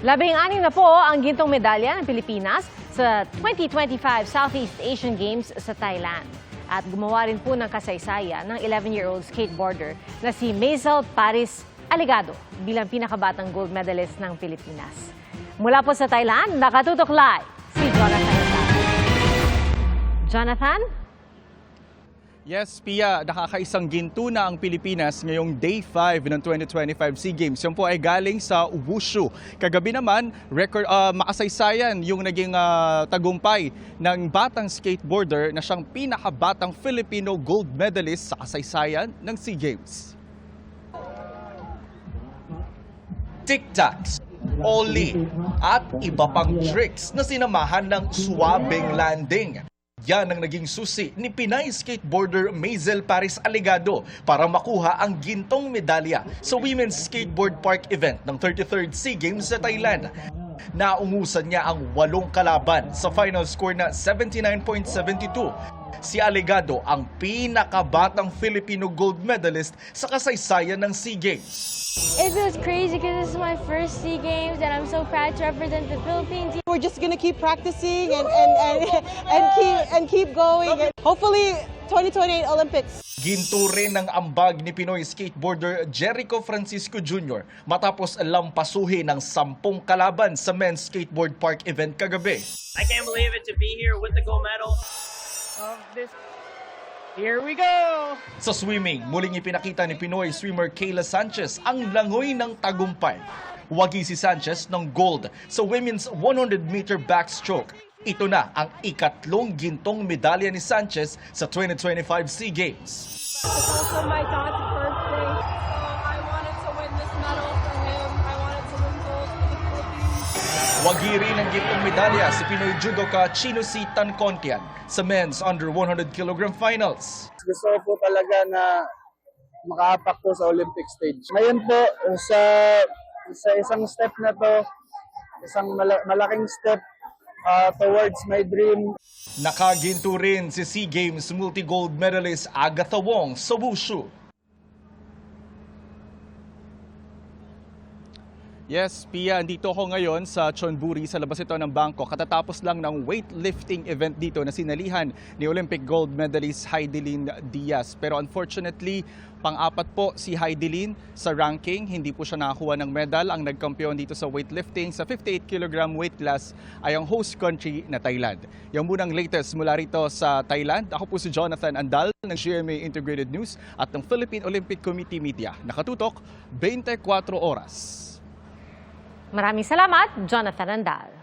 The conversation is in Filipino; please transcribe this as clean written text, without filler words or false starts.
16 na po ang gintong medalya ng Pilipinas sa 2025 Southeast Asian Games sa Thailand. At gumawa rin po ng kasaysayan ng 11-year-old skateboarder na si Maisel Paris Aligado bilang pinakabatang gold medalist ng Pilipinas. Mula po sa Thailand, nakatutok live si Jonathan. Jonathan? Yes, Pia, nakakaisang ginto na ang Pilipinas ngayong Day 5 ng 2025 SEA Games. Yan po ay galing sa Wushu. Kagabi naman, makasaysayan yung naging tagumpay ng batang skateboarder na siyang pinakabatang Filipino gold medalist sa kasaysayan ng SEA Games. Tic-tacs, ollie at iba pang tricks na sinamahan ng swabing landing. Yan ang naging susi ni Pinay skateboarder Maisel Paris Aligado para makuha ang gintong medalya sa Women's Skateboard Park event ng 33rd SEA Games sa Thailand. Naungusan niya ang 8 kalaban sa final score na 79.72. Si Aligado ang pinakabatang Filipino gold medalist sa kasaysayan ng SEA Games. It feels crazy because this is my first SEA Games and I'm so proud to represent the Philippines. We're just gonna keep practicing and keep going. And hopefully, 2028 Olympics. Ginto rin ang ambag ni Pinoy skateboarder Jericho Francisco Jr. matapos lampasuhin ng 10 kalaban sa Men's Skateboard Park event kagabi. I can't believe it to be here with the gold medal. Here we go! Sa swimming, muling ipinakita ni Pinoy swimmer Kayla Sanchez ang langoy ng tagumpay. Wagi si Sanchez ng gold sa women's 100-meter backstroke. Ito na ang ikatlong gintong medalya ni Sanchez sa 2025 SEA Games. It's also my dad's birthday, so I wanted to win this medal for him. I wanted to win gold for the Philippines. Wagi rin ang gintong medalya si Pinoy judoka Chino C. Tancontian sa men's under 100 kg finals. Gusto ko po talaga na makaapak po sa Olympic stage. Ngayon po, sa isang step na to, isang malaking step towards my dream. Nakaginto rin si SEA Games multi-gold medalist Agatha Wong sa Wushu. Yes, Pia, andito ako ngayon sa Chonburi sa labas ito ng Bangkok. Katatapos lang ng weightlifting event dito na sinalihan ni Olympic gold medalist Heidelin Diaz. Pero unfortunately, pang-apat po si Heidelin sa ranking. Hindi po siya nakakuha ng medal. Ang nagkampiyon dito sa weightlifting sa 58 kg weight class ay ang host country na Thailand. Yung munang latest mula rito sa Thailand. Ako po si Jonathan Andal ng GMA Integrated News at ng Philippine Olympic Committee Media. Nakatutok 24 oras. Maraming salamat, Jonathan Andal.